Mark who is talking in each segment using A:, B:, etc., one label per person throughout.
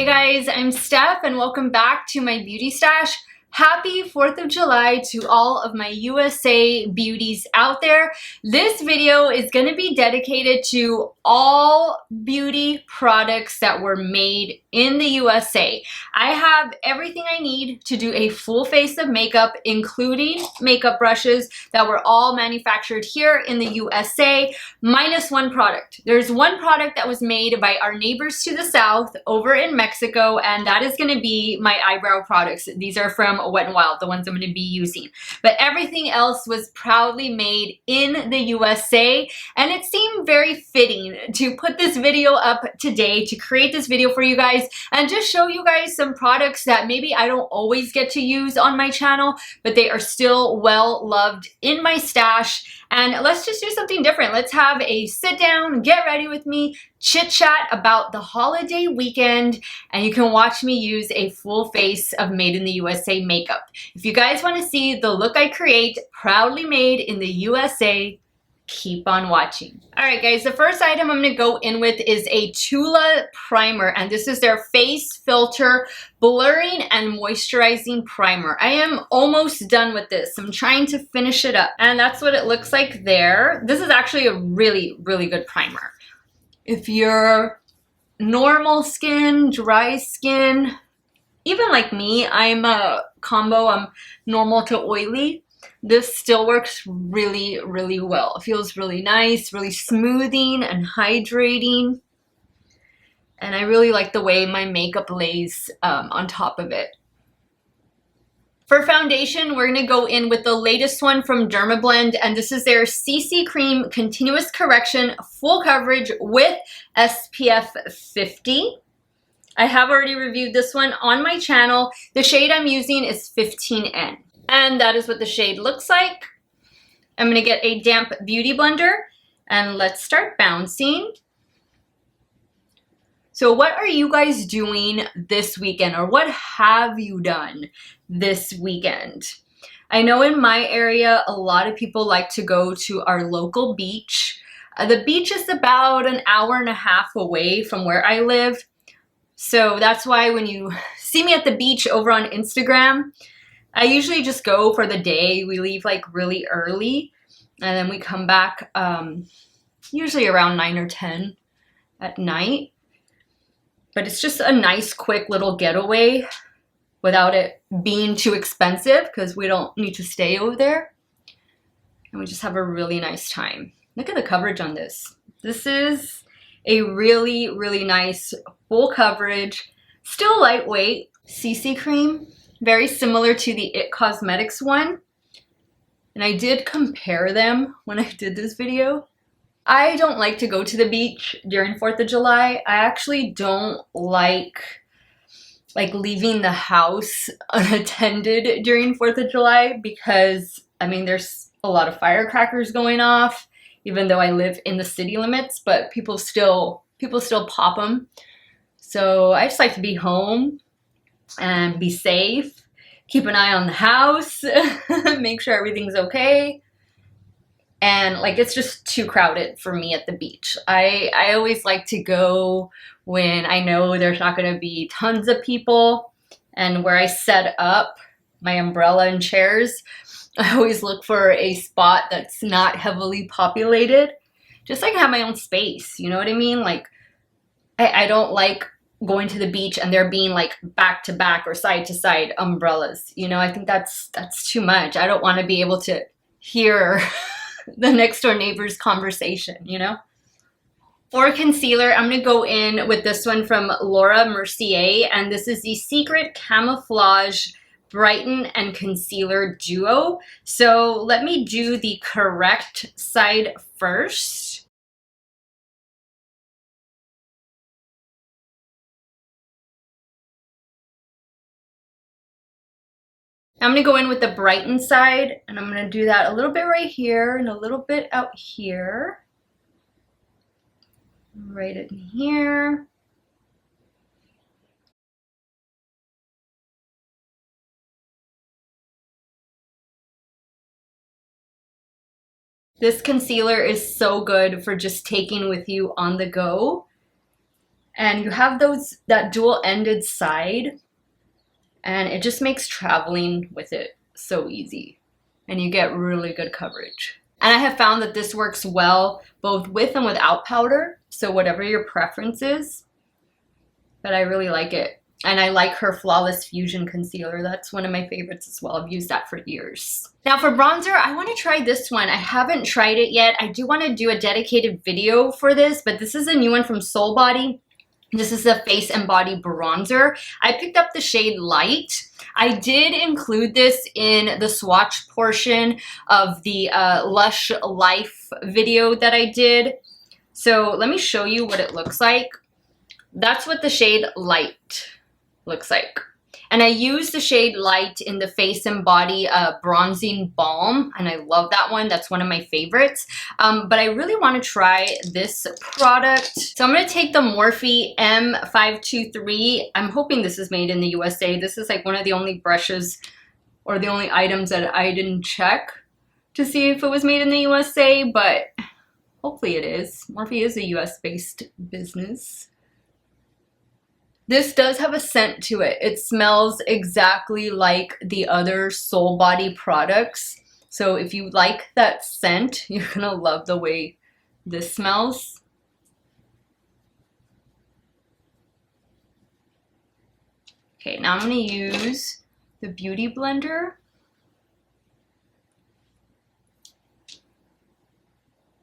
A: Hey guys, I'm Steph and welcome back to my beauty stash. Happy 4th of July to all of my USA beauties out there. This video is going to be dedicated to all beauty products that were made in the USA. I have everything I need to do a full face of makeup, including makeup brushes that were all manufactured here in the USA, minus one product. There's one product that was made by our neighbors to the south over in Mexico, and that is going to be my eyebrow products. These are from Wet n Wild, the ones I'm going to be using. But everything else was proudly made in the USA, and it seemed very fitting to put this video up today, to create this video for you guys and just show you guys some products that maybe I don't always get to use on my channel, but they are still well loved in my stash. And let's just do something different. Let's have a sit down, get ready with me, chit chat about the holiday weekend, and you can watch me use a full face of made in the USA makeup. If you guys want to see the look I create, proudly made in the USA, keep on watching. All right guys, the first item I'm going to go in with is a Tula primer, and this is their face filter blurring and moisturizing primer. I am almost done with this. I'm trying to finish it up, and that's what it looks like there. This is actually a really good primer. If you're normal skin, dry skin, even like me, I'm a combo, I'm normal to oily, this still works really well. It feels really nice, really smoothing and hydrating. And I really like the way my makeup lays on top of it. For foundation, we're going to go in with the latest one from Dermablend, and this is their CC Cream Continuous Correction Full Coverage with SPF 50. I have already reviewed this one on my channel. The shade I'm using is 15N. And that is what the shade looks like. I'm going to get a damp beauty blender and let's start bouncing. So what are you guys doing this weekend, or what have you done this weekend? I know in my area, a lot of people like to go to our local beach. The beach is about an hour and a half away from where I live. So that's why when you see me at the beach over on Instagram, I usually just go for the day. We leave like really early and then we come back usually around 9 or 10 at night. But it's just a nice quick little getaway without it being too expensive because we don't need to stay over there. And we just have a really nice time. Look at the coverage on this. This is a really nice full coverage, still lightweight CC cream. Very similar to the IT Causemetics one. And I did compare them when I did this video. I don't like to go to the beach during 4th of July. I actually don't like leaving the house unattended during 4th of July because, I mean, there's a lot of firecrackers going off, even though I live in the city limits, but people still pop them. So I just like to be home and be safe, keep an eye on the house, make sure everything's okay. And like, it's just too crowded for me at the beach. I always like to go when I know there's not going to be tons of people, and where I set up my umbrella and chairs, I always look for a spot that's not heavily populated, just like have my own space, you know what I mean? Like, I don't like going to the beach and there being like back to back or side to side umbrellas. You know, I think that's too much. I don't want to be able to hear the next door neighbor's conversation, you know? For concealer, I'm going to go in with this one from Mercier, and this is the Secret Camouflage Brighten and Concealer Duo. So let me do the correct side first. I'm going to go in with the brighten side, and I'm going to do that a little bit right here and a little bit out here. Right in here. This concealer is so good for just taking with you on the go. And you have that dual-ended side, and it just makes traveling with it so easy. And you get really good coverage. And I have found that this works well both with and without powder, so whatever your preference is. But I really like it. And I like her Flawless Fusion Concealer. That's one of my favorites as well. I've used that for years. Now for bronzer, I want to try this one. I haven't tried it yet. I do want to do a dedicated video for this, but this is a new one from Soul Body. This is the Face and Body Bronzer. I picked up the shade Light. I did include this in the swatch portion of the Lush Life video that I did. So let me show you what it looks like. That's what the shade Light looks like. And I used the shade Light in the Face and Body Bronzing Balm, and I love that one. That's one of my favorites. But I really want to try this product. So I'm going to take the Morphe M523. I'm hoping this is made in the USA. This is like one of the only brushes or the only items that I didn't check to see if it was made in the USA, but hopefully it is. Morphe is a US-based business. This does have a scent to it. It smells exactly like the other Soul Body products. So if you like that scent, you're gonna love the way this smells. Okay, now I'm gonna use the Beauty Blender.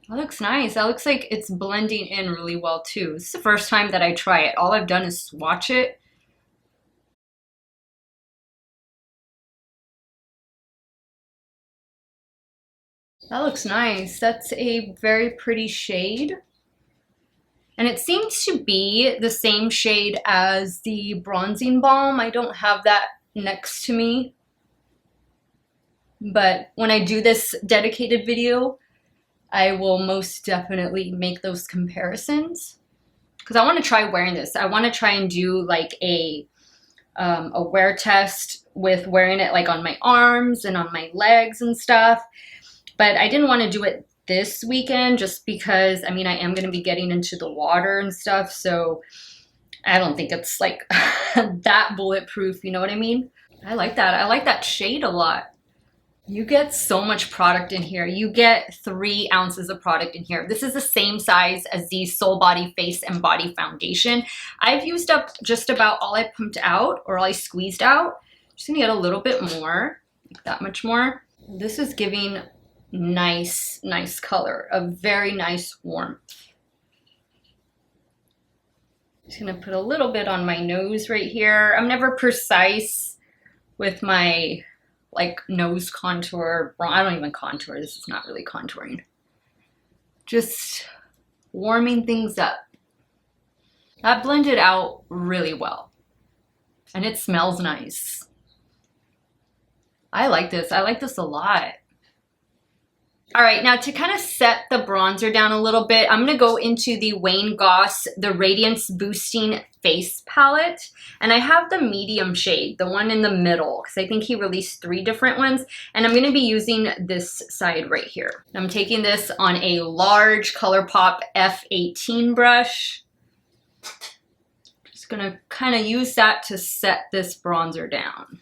A: That looks nice. That looks like it's blending in really well too. This is the first time that I try it. All I've done is swatch it. That looks nice. That's a very pretty shade. And it seems to be the same shade as the bronzing balm. I don't have that next to me. But when I do this dedicated video, I will most definitely make those comparisons because I want to try wearing this. I want to try and do like a wear test with wearing it like on my arms and on my legs and stuff. But I didn't want to do it this weekend just because, I mean, I am going to be getting into the water and stuff. So I don't think it's like that bulletproof, you know what I mean? I like that. I like that shade a lot. You get so much product in here. You get 3 ounces of product in here. This is the same size as the Soul Body Face and Body Foundation. I've used up just about all I pumped out or all I squeezed out. Just gonna get a little bit more, like that much more. This is giving nice color, a very nice warmth. Just gonna put a little bit on my nose right here. I'm never precise with my like nose contour. I don't even contour. This is not really contouring. Just warming things up. That blended out really well. And it smells nice. I like this. I like this a lot. All right, now to kind of set the bronzer down a little bit, I'm going to go into the Wayne Goss, the Radiance Boosting Face Palette. And I have the medium shade, the one in the middle, because I think he released 3 different ones. And I'm going to be using this side right here. I'm taking this on a large ColourPop F18 brush. Just going to kind of use that to set this bronzer down.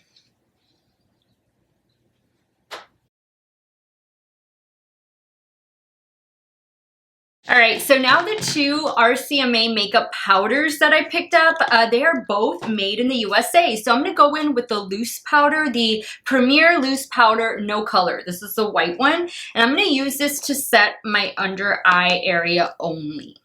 A: All right, so now the 2 RCMA makeup powders that I picked up, they are both made in the USA. So I'm gonna go in with the loose powder, the Premier Loose Powder No Color. This is the white one. And I'm gonna use this to set my under eye area only.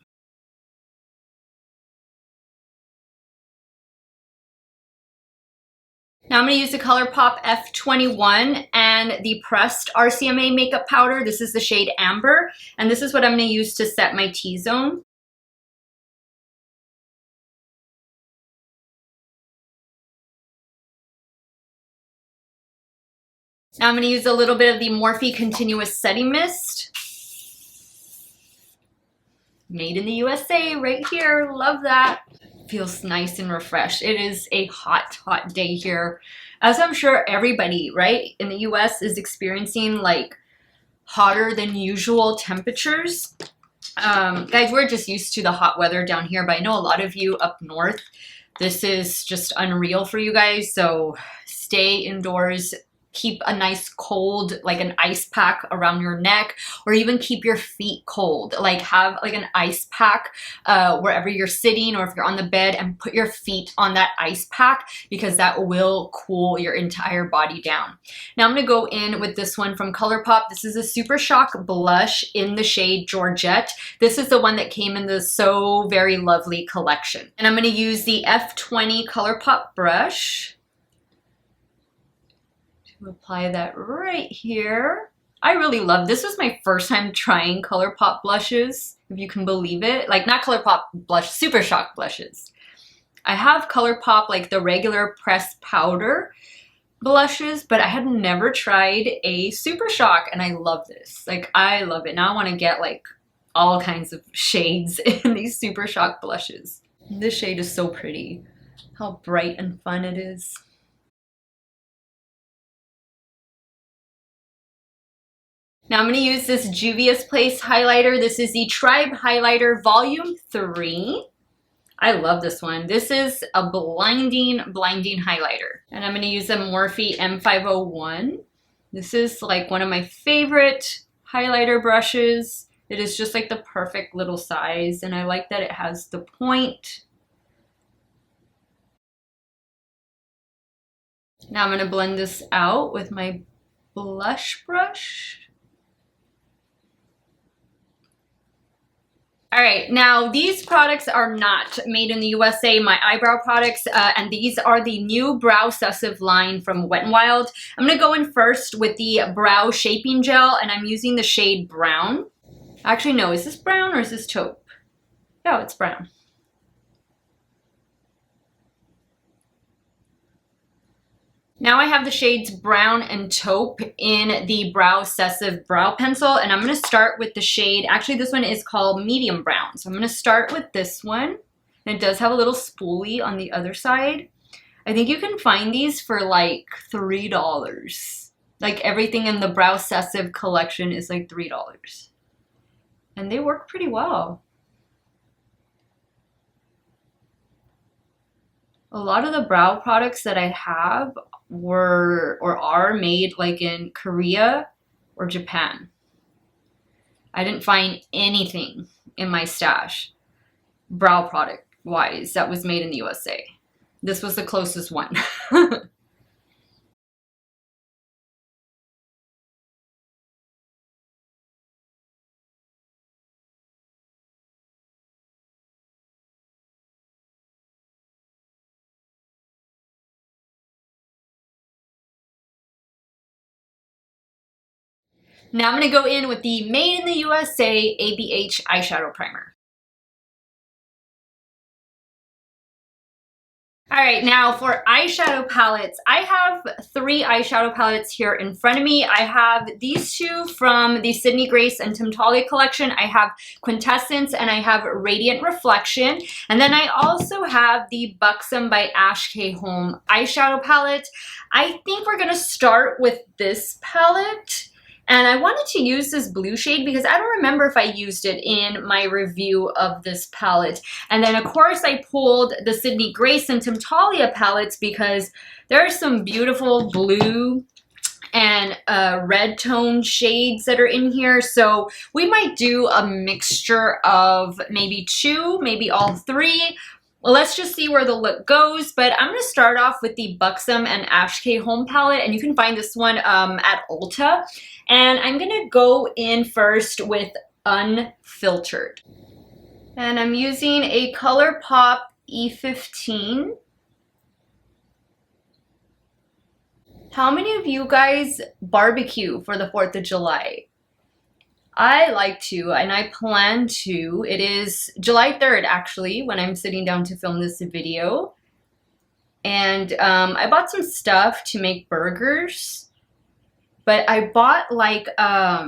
A: Now I'm going to use the ColourPop F21 and the pressed RCMA makeup powder. This is the shade Amber, and this is what I'm going to use to set my T-zone. Now I'm going to use a little bit of the Morphe Continuous Setting Mist. Made in the USA right here. Love that. Feels nice and refreshed. It is a hot day here, as I'm sure everybody right in the US is experiencing like hotter than usual temperatures. Guys, we're just used to the hot weather down here, but I know a lot of you up north, this is just unreal for you guys. So stay indoors. Keep a nice cold, like an ice pack around your neck, or even keep your feet cold. Like have like an ice pack wherever you're sitting, or if you're on the bed, and put your feet on that ice pack, because that will cool your entire body down. Now I'm gonna go in with this one from ColourPop. This is a Supershock blush in the shade Georgette. This is the one that came in the So Very Lovely collection. And I'm gonna use the F20 ColourPop brush. Apply that right here. I really love this. Was my first time trying ColourPop blushes, if you can believe it. Like not ColourPop blush, Supershock blushes. I have ColourPop like the regular pressed powder blushes, but I had never tried a Supershock, and I love this. Like I love it. Now I want to get like all kinds of shades in these Supershock blushes. This shade is so pretty. How bright and fun it is. Now I'm going to use this Juvia's Place highlighter. This is the Tribe Highlighter Volume 3. I love this one. This is a blinding highlighter. And I'm going to use a Morphe M501. This is like one of my favorite highlighter brushes. It is just like the perfect little size, and I like that it has the point. Now I'm going to blend this out with my blush brush. All right, now these products are not made in the USA, my eyebrow products, and these are the new Brow Sessive line from Wet n Wild. I'm gonna go in first with the Brow Shaping Gel, and I'm using the shade Brown. Actually, no, is this brown or is this taupe? No, it's brown. Now I have the shades Brown and Taupe in the Brow Sessive Brow Pencil, and I'm going to start with the shade, actually this one is called Medium Brown. So I'm going to start with this one, and it does have a little spoolie on the other side. I think you can find these for like $3. Like everything in the Brow Sessive collection is like $3. And they work pretty well. A lot of the brow products that I have were or are made like in Korea or Japan. I didn't find anything in my stash brow product wise that was made in the USA. This was the closest one. Now I'm going to go in with the Made in the USA ABH Eyeshadow Primer. Alright, now for eyeshadow palettes, I have 3 eyeshadow palettes here in front of me. I have these 2 from the Sydney Grace and Tim Talia collection. I have Quintessence and I have Radiant Reflection. And then I also have the Buxom by Ash K. Holm eyeshadow palette. I think we're going to start with this palette. And I wanted to use this blue shade because I don't remember if I used it in my review of this palette. And then of course I pulled the Sydney Grace and Tim Talia palettes because there are some beautiful blue and red tone shades that are in here. So we might do a mixture of maybe 2, maybe all 3. Well, let's just see where the look goes, but I'm going to start off with the Buxom and Ash K. Holm palette, and you can find this one at Ulta. And I'm going to go in first with Unfiltered. And I'm using a ColourPop E15. How many of you guys barbecue for the 4th of July? I like to, and I plan to. It is July 3rd, actually, when I'm sitting down to film this video. And I bought some stuff to make burgers. But I bought, like, I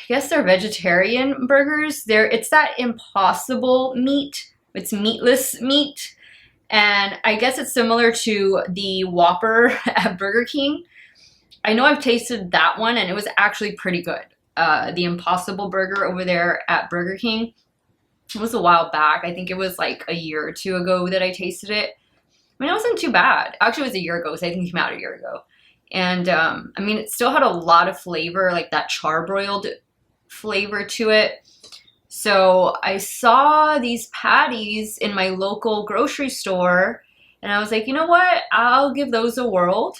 A: guess they're vegetarian burgers. It's that Impossible meat. It's meatless meat. And I guess it's similar to the Whopper at Burger King. I know I've tasted that one and it was actually pretty good. the Impossible Burger over there at Burger King. It was a while back. I think it was like a year or two ago that I tasted it. I mean, it wasn't too bad. Actually, it was a year ago, so I think it came out a year ago. And I mean, it still had a lot of flavor, like that charbroiled flavor to it. So I saw these patties in my local grocery store, and I was like, you know what? I'll give those a whirl.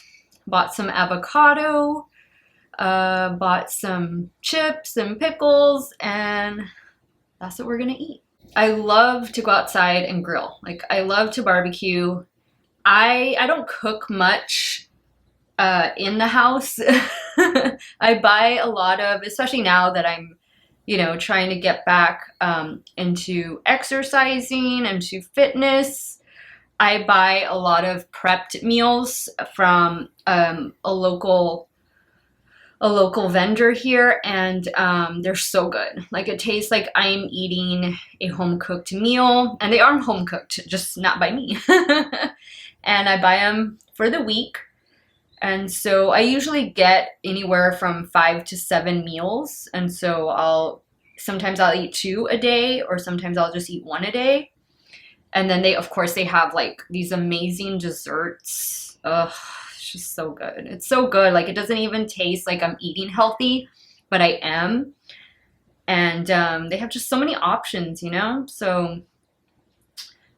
A: Bought some avocado, bought some chips and pickles, and that's what we're gonna eat. I love to go outside and grill. Like, I love to barbecue. I don't cook much in the house. I buy a lot of, especially now that I'm, you know, trying to get back into exercising and to fitness. I buy a lot of prepped meals from a local vendor here, and they're so good. Like, it tastes like I'm eating a home-cooked meal, and they are home-cooked, just not by me. And I buy them for the week, and so I usually get anywhere from 5 to 7 meals, and so sometimes I'll eat 2 a day, or sometimes I'll just eat 1 a day. And then of course they have like these amazing desserts. Ugh. It's just so good. It's so good. Like, it doesn't even taste like I'm eating healthy, but I am. And they have just so many options, you know? So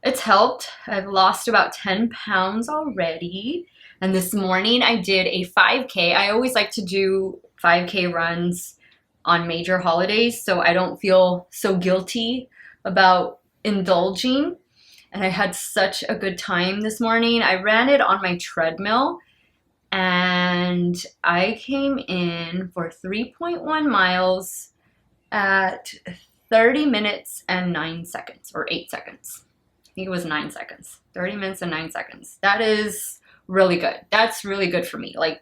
A: it's helped. I've lost about 10 pounds already. And this morning I did a 5K. I always like to do 5K runs on major holidays, so I don't feel so guilty about indulging. And I had such a good time this morning. I ran it on my treadmill, and I came in for 3.1 miles at 30 minutes and 9 seconds, or 8 seconds. I think it was 9 seconds. 30 minutes and 9 seconds. That is really good. That's really good for me. Like,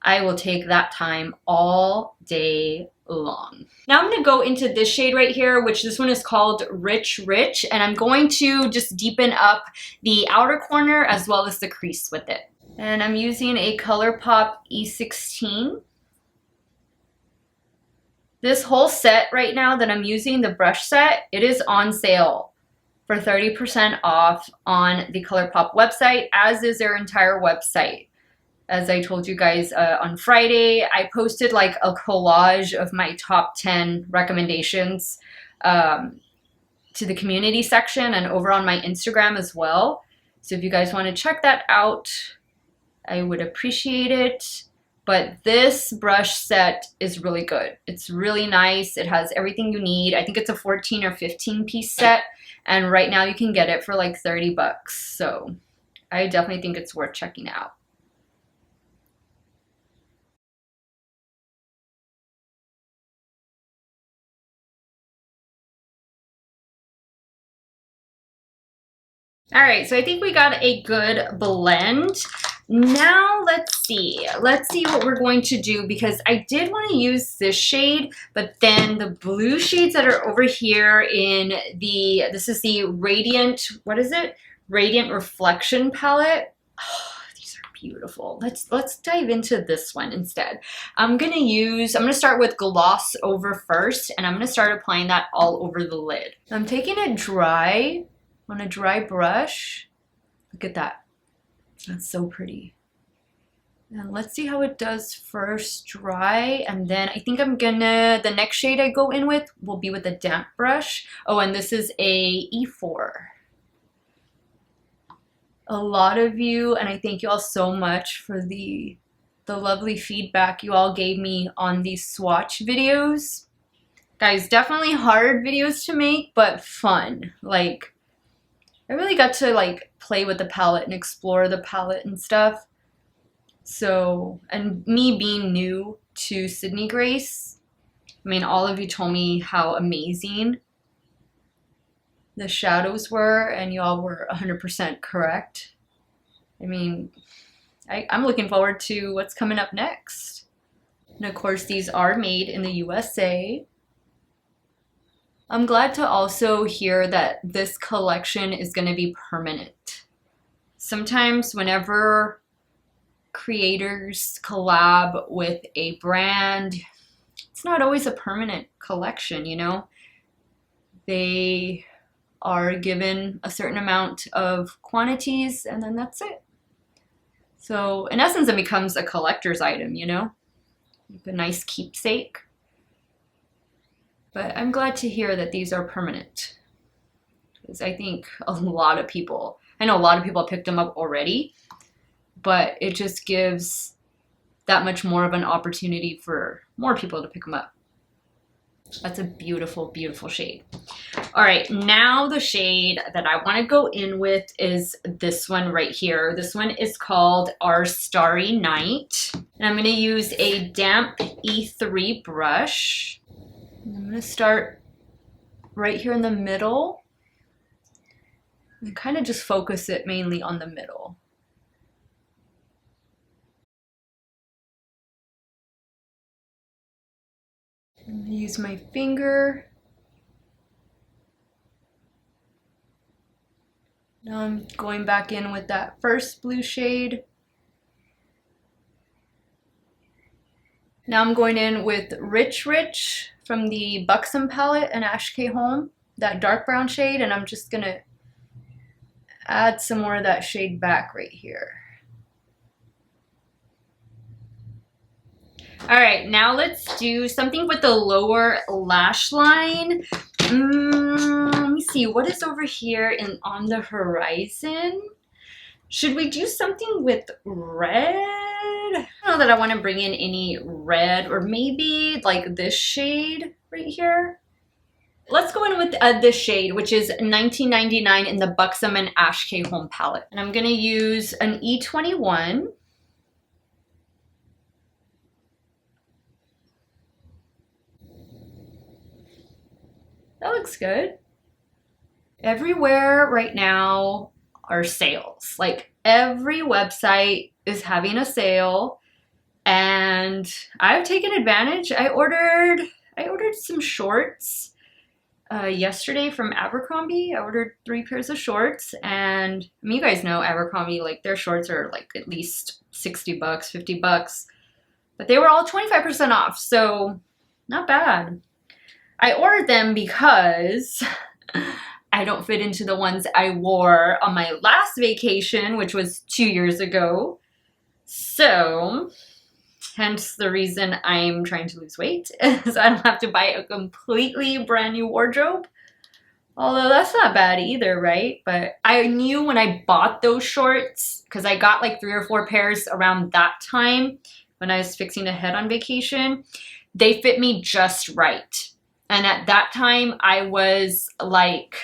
A: I will take that time all day long. Now I'm going to go into this shade right here, which this one is called Rich Rich, and I'm going to just deepen up the outer corner as well as the crease with it. And I'm using a ColourPop E16. This whole set right now that I'm using, the brush set, it is on sale for 30% off on the ColourPop website, as is their entire website. As I told you guys on Friday, I posted like a collage of my top 10 recommendations to the community section and over on my Instagram as well. So if you guys want to check that out, I would appreciate it. But this brush set is really good. It's really nice. It has everything you need. I think it's a 14 or 15 piece set. And right now you can get it for like 30 bucks. So I definitely think it's worth checking out. All right, so I think we got a good blend. Now let's see what we're going to do, because I did want to use this shade, but then the blue shades that are over here in this is the Radiant, what is it? Radiant Reflection Palette. Oh, these are beautiful. Let's dive into this one instead. I'm gonna start with gloss over first, and I'm gonna start applying that all over the lid. I'm taking it dry on a dry brush. Look at that. That's so pretty. And let's see how it does first dry, and then I think the next shade I go in with will be with a damp brush. Oh, and this is a E4. A lot of you, and I thank you all so much for the lovely feedback you all gave me on these swatch videos. Guys, definitely hard videos to make, but fun. Like, I really got to like play with the palette and explore the palette and stuff. So, and me being new to Sydney Grace, I mean, all of you told me how amazing the shadows were, and you all were 100% correct. I mean, I'm looking forward to what's coming up next. And of course, these are made in the USA. I'm glad to also hear that this collection is going to be permanent. Sometimes whenever creators collab with a brand, it's not always a permanent collection, you know? They are given a certain amount of quantities and then that's it. So in essence, it becomes a collector's item, you know? Like a nice keepsake. But I'm glad to hear that these are permanent. Because I think a lot of people, I know a lot of people have picked them up already, but it just gives that much more of an opportunity for more people to pick them up. That's a beautiful, beautiful shade. All right, now the shade that I want to go in with is this one right here. This one is called Our Starry Night. And I'm going to use a damp E3 brush. I'm going to start right here in the middle and kind of just focus it mainly on the middle. I'm going to use my finger. Now I'm going back in with that first blue shade. Now I'm going in with Rich Rich from the Buxom palette and Ash K Holm, that dark brown shade, and I'm just going to add some more of that shade back right here. All right, now let's do something with the lower lash line. Let me see, what is over here on the horizon? Should we do something with red? I don't know that I want to bring in any red, or maybe like this shade right here. Let's go in with this shade, which is $19.99 in the Buxom and Ash K Holm palette. And I'm going to use an E21. That looks good. Everywhere right now are sales. Like every website is having a sale and I've taken advantage. I ordered some shorts yesterday from Abercrombie. I ordered 3 pairs of shorts, and I mean, you guys know Abercrombie, like their shorts are like at least 60 bucks, 50 bucks, but they were all 25% off. So not bad. I ordered them because I don't fit into the ones I wore on my last vacation, which was 2 years ago. So, hence the reason I'm trying to lose weight, is I don't have to buy a completely brand new wardrobe. Although that's not bad either, right? But I knew when I bought those shorts, because I got like 3 or 4 pairs around that time when I was fixing to head on vacation, they fit me just right. And at that time, I was like,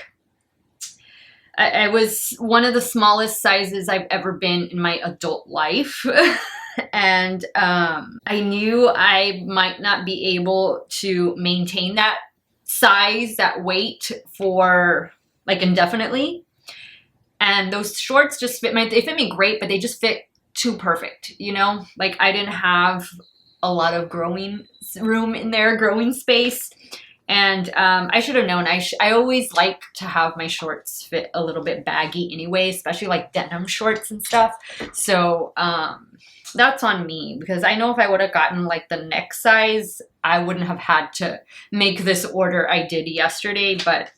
A: I was one of the smallest sizes I've ever been in my adult life. And I knew I might not be able to maintain that size, that weight for like indefinitely. And those shorts just they fit me great, but they just fit too perfect, you know? Like I didn't have a lot of growing room in there, growing space. And I should have known. I always like to have my shorts fit a little bit baggy anyway, especially like denim shorts and stuff. So that's on me, because I know if I would have gotten like the next size, I wouldn't have had to make this order I did yesterday. But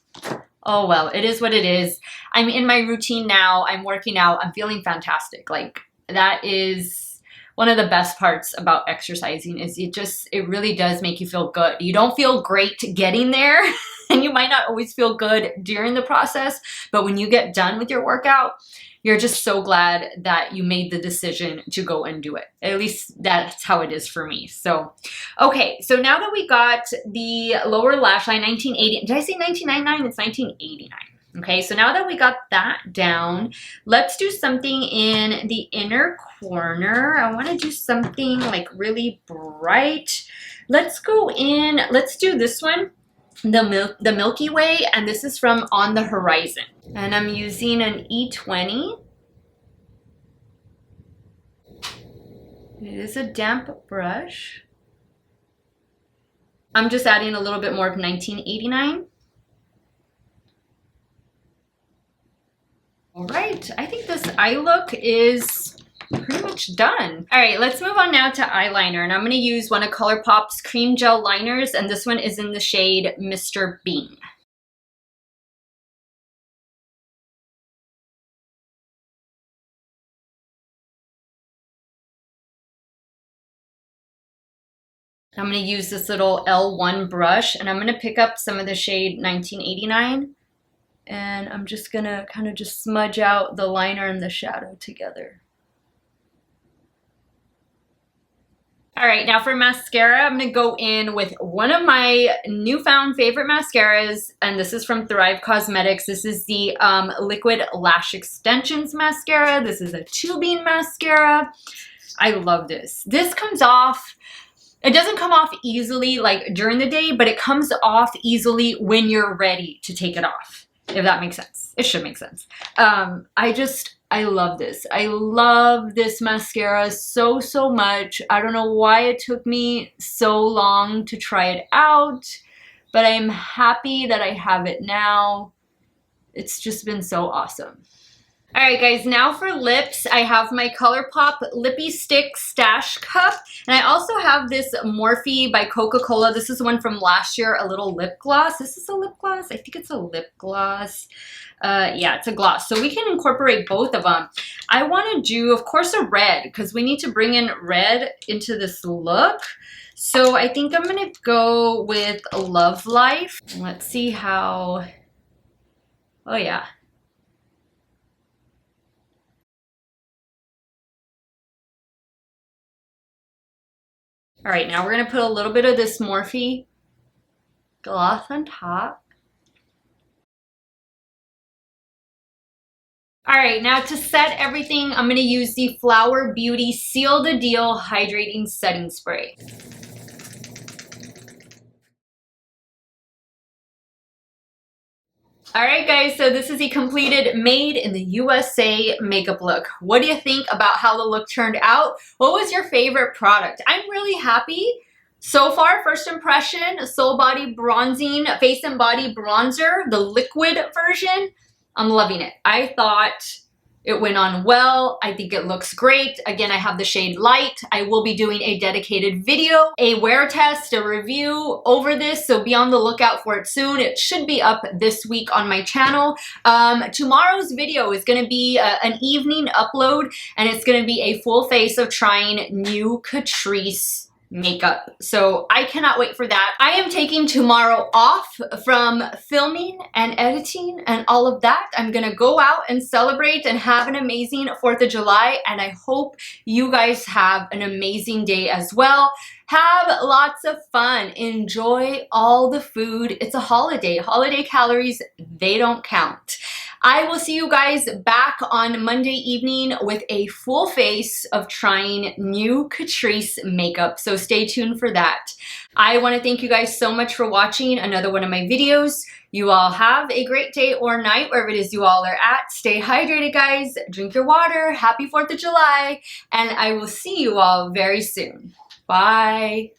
A: oh well, it is what it is. I'm in my routine now. I'm working out. I'm feeling fantastic. Like that is one of the best parts about exercising, is it really does make you feel good. You don't feel great getting there and you might not always feel good during the process, but when you get done with your workout, you're just so glad that you made the decision to go and do it. At least that's how it is for me. So, okay, so now that we got the lower lash line, 1980, did I say 1999? It's 1989. Okay, so now that we got that down, let's do something in the inner corner. I want to do something like really bright. Let's go in, let's do this one, the Milky Way, and this is from On the Horizon. And I'm using an E20. It is a damp brush. I'm just adding a little bit more of 1989. All right, I think this eye look is pretty much much done. All right, let's move on now to eyeliner, and I'm gonna use one of ColourPop's cream gel liners, and this one is in the shade Mr. Bean. I'm gonna use this little L1 brush, and I'm gonna pick up some of the shade 1989, and I'm just gonna kind of just smudge out the liner and the shadow together. All right, now for mascara, I'm gonna go in with one of my newfound favorite mascaras, and this is from Thrive Causemetics. This is the Liquid Lash Extensions Mascara. This is a 2-bean mascara. I love this. This comes off, it doesn't come off easily like during the day, but it comes off easily when you're ready to take it off, if that makes sense. It should make sense. I love this. I love this mascara so, so much. I don't know why it took me so long to try it out, but I'm happy that I have it now. It's just been so awesome. All right, guys, now for lips, I have my ColourPop Lippy Stick Stash Cup, and I also have this Morphe by Coca-Cola. This is one from last year, a little lip gloss. This is a lip gloss? I think it's a lip gloss. Yeah, it's a gloss. So we can incorporate both of them. I want to do, of course, a red, because we need to bring in red into this look. So I think I'm going to go with Love Life. Let's see how... Oh, yeah. All right, now we're gonna put a little bit of this Morphe gloss on top. All right, now to set everything, I'm gonna use the Flower Beauty Seal the Deal Hydrating Setting Spray. All right, guys, so this is a completed made in the USA makeup look. What do you think about how the look turned out? What was your favorite product? I'm really happy. So far, first impression, Soul Body Bronzing Face and Body Bronzer, the liquid version. I'm loving it. I thought it went on well. I think it looks great. Again, I have the shade Light. I will be doing a dedicated video, a wear test, a review over this, so be on the lookout for it soon. It should be up this week on my channel. Tomorrow's video is gonna be an evening upload, and it's gonna be a full face of trying new Catrice makeup. So I cannot wait for that. I am taking tomorrow off from filming and editing and all of that. I'm gonna go out and celebrate and have an amazing 4th of July, and I hope you guys have an amazing day as well. Have lots of fun. Enjoy all the food. It's a holiday. Holiday calories, they don't count. I will see you guys back on Monday evening with a full face of trying new Catrice makeup, so stay tuned for that. I want to thank you guys so much for watching another one of my videos. You all have a great day or night, wherever it is you all are at. Stay hydrated, guys. Drink your water. Happy 4th of July, and I will see you all very soon. Bye.